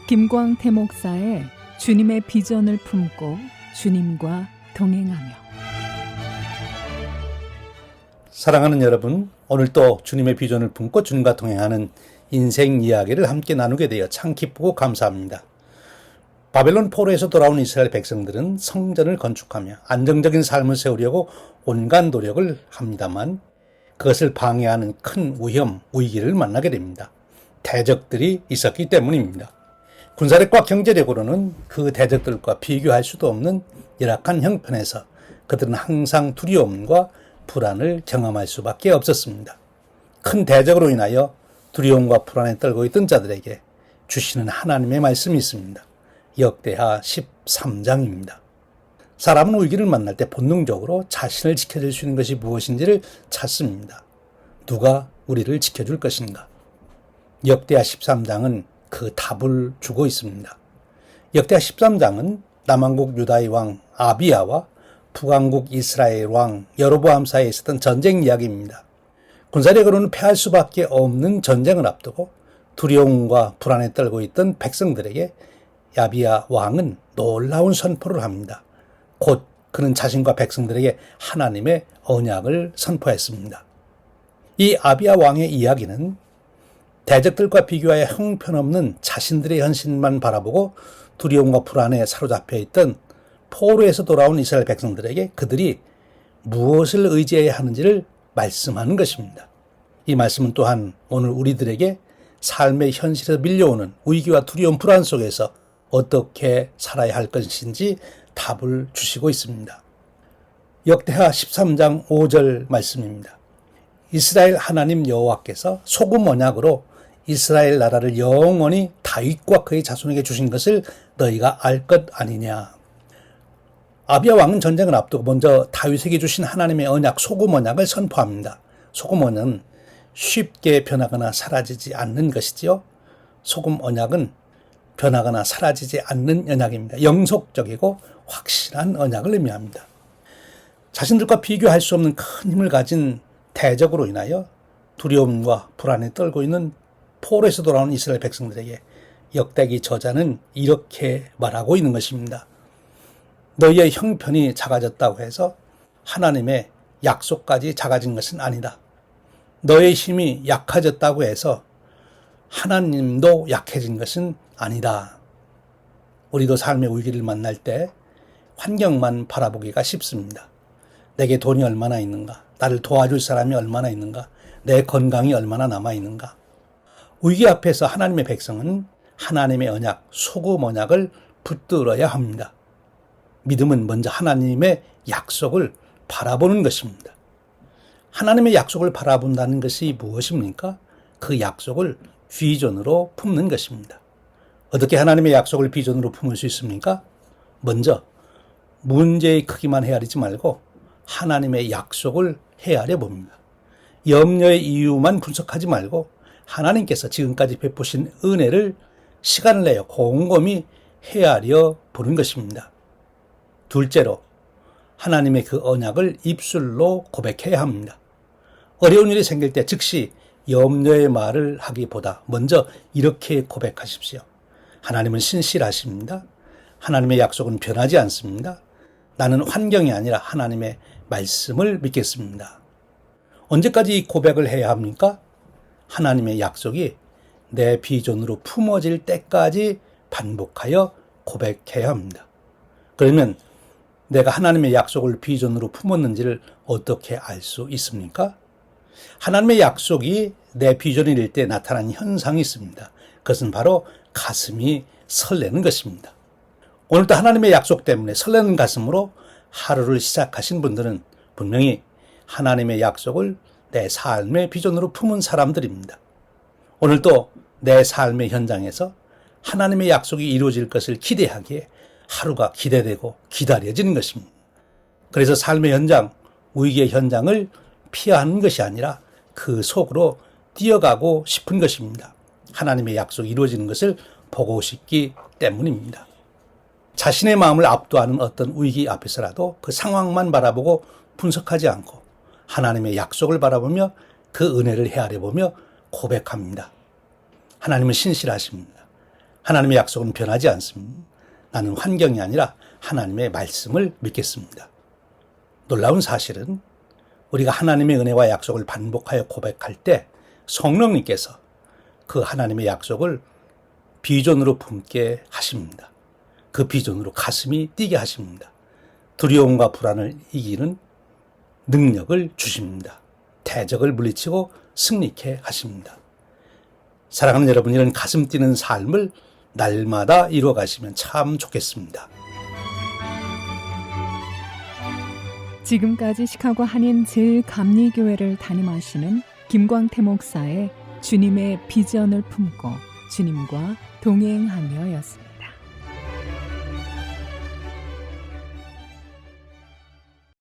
김광태 목사의 주님의 비전을 품고 주님과 동행하며. 사랑하는 여러분, 오늘 또 주님의 비전을 품고 주님과 동행하는 인생 이야기를 함께 나누게 되어 참 기쁘고 감사합니다. 바벨론 포로에서 돌아온 이스라엘 백성들은 성전을 건축하며 안정적인 삶을 세우려고 온갖 노력을 합니다만 그것을 방해하는 큰 위기를 만나게 됩니다. 대적들이 있었기 때문입니다. 군사력과 경제력으로는 그 대적들과 비교할 수도 없는 열악한 형편에서 그들은 항상 두려움과 불안을 경험할 수밖에 없었습니다. 큰 대적으로 인하여 두려움과 불안에 떨고 있던 자들에게 주시는 하나님의 말씀이 있습니다. 역대하 13장입니다. 사람은 위기를 만날 때 본능적으로 자신을 지켜줄 수 있는 것이 무엇인지를 찾습니다. 누가 우리를 지켜줄 것인가? 역대하 13장은 그 답을 주고 있습니다. 역대하 13장은 남왕국 유다의 왕 아비야와 북왕국 이스라엘 왕 여로보암 사이에 있었던 전쟁 이야기입니다. 군사력으로는 패할 수밖에 없는 전쟁을 앞두고 두려움과 불안에 떨고 있던 백성들에게 아비야 왕은 놀라운 선포를 합니다. 곧 그는 자신과 백성들에게 하나님의 언약을 선포했습니다. 이 아비야 왕의 이야기는 대적들과 비교하여 형편없는 자신들의 현실만 바라보고 두려움과 불안에 사로잡혀 있던 포로에서 돌아온 이스라엘 백성들에게 그들이 무엇을 의지해야 하는지를 말씀하는 것입니다. 이 말씀은 또한 오늘 우리들에게 삶의 현실에서 밀려오는 위기와 두려움, 불안 속에서 어떻게 살아야 할 것인지 답을 주시고 있습니다. 역대하 13장 5절 말씀입니다. 이스라엘 하나님 여호와께서 소금 언약으로 이스라엘 나라를 영원히 다윗과 그의 자손에게 주신 것을 너희가 알 것 아니냐. 아비야 왕은 전쟁을 앞두고 먼저 다윗에게 주신 하나님의 언약, 소금 언약을 선포합니다. 소금 언약은 쉽게 변하거나 사라지지 않는 것이지요. 소금 언약은 변하거나 사라지지 않는 언약입니다. 영속적이고 확실한 언약을 의미합니다. 자신들과 비교할 수 없는 큰 힘을 가진 대적으로 인하여 두려움과 불안에 떨고 있는 포로에서 돌아온 이스라엘 백성들에게 역대기 저자는 이렇게 말하고 있는 것입니다. 너희의 형편이 작아졌다고 해서 하나님의 약속까지 작아진 것은 아니다. 너의 힘이 약해졌다고 해서 하나님도 약해진 것은 아니다. 우리도 삶의 위기를 만날 때 환경만 바라보기가 쉽습니다. 내게 돈이 얼마나 있는가? 나를 도와줄 사람이 얼마나 있는가? 내 건강이 얼마나 남아있는가? 위기 앞에서 하나님의 백성은 하나님의 언약, 소금 언약을 붙들어야 합니다. 믿음은 먼저 하나님의 약속을 바라보는 것입니다. 하나님의 약속을 바라본다는 것이 무엇입니까? 그 약속을 비전으로 품는 것입니다. 어떻게 하나님의 약속을 비전으로 품을 수 있습니까? 먼저 문제의 크기만 헤아리지 말고 하나님의 약속을 헤아려 봅니다. 염려의 이유만 분석하지 말고 하나님께서 지금까지 베푸신 은혜를 시간을 내어 곰곰이 헤아려 보는 것입니다. 둘째로 하나님의 그 언약을 입술로 고백해야 합니다. 어려운 일이 생길 때 즉시 염려의 말을 하기보다 먼저 이렇게 고백하십시오. 하나님은 신실하십니다. 하나님의 약속은 변하지 않습니다. 나는 환경이 아니라 하나님의 말씀을 믿겠습니다. 언제까지 이 고백을 해야 합니까? 하나님의 약속이 내 비전으로 품어질 때까지 반복하여 고백해야 합니다. 그러면 내가 하나님의 약속을 비전으로 품었는지를 어떻게 알 수 있습니까? 하나님의 약속이 내 비전일 때 나타나는 현상이 있습니다. 그것은 바로 가슴이 설레는 것입니다. 오늘도 하나님의 약속 때문에 설레는 가슴으로 하루를 시작하신 분들은 분명히 하나님의 약속을 내 삶의 비전으로 품은 사람들입니다. 오늘도 내 삶의 현장에서 하나님의 약속이 이루어질 것을 기대하기에 하루가 기대되고 기다려지는 것입니다. 그래서 삶의 현장, 위기의 현장을 피하는 것이 아니라 그 속으로 뛰어가고 싶은 것입니다. 하나님의 약속이 이루어지는 것을 보고 싶기 때문입니다. 자신의 마음을 압도하는 어떤 위기 앞에서라도 그 상황만 바라보고 분석하지 않고 하나님의 약속을 바라보며 그 은혜를 헤아려보며 고백합니다. 하나님은 신실하십니다. 하나님의 약속은 변하지 않습니다. 나는 환경이 아니라 하나님의 말씀을 믿겠습니다. 놀라운 사실은 우리가 하나님의 은혜와 약속을 반복하여 고백할 때 성령님께서 그 하나님의 약속을 비전으로 품게 하십니다. 그 비전으로 가슴이 뛰게 하십니다. 두려움과 불안을 이기는 능력을 주십니다. 대적을 물리치고 승리케 하십니다. 사랑하는 여러분, 이런 가슴 뛰는 삶을 날마다 이루어 가시면 참 좋겠습니다. 지금까지 시카고 한인 제일감리교회를 담임하시는 김광태 목사의 주님의 비전을 품고 주님과 동행하며였습니다.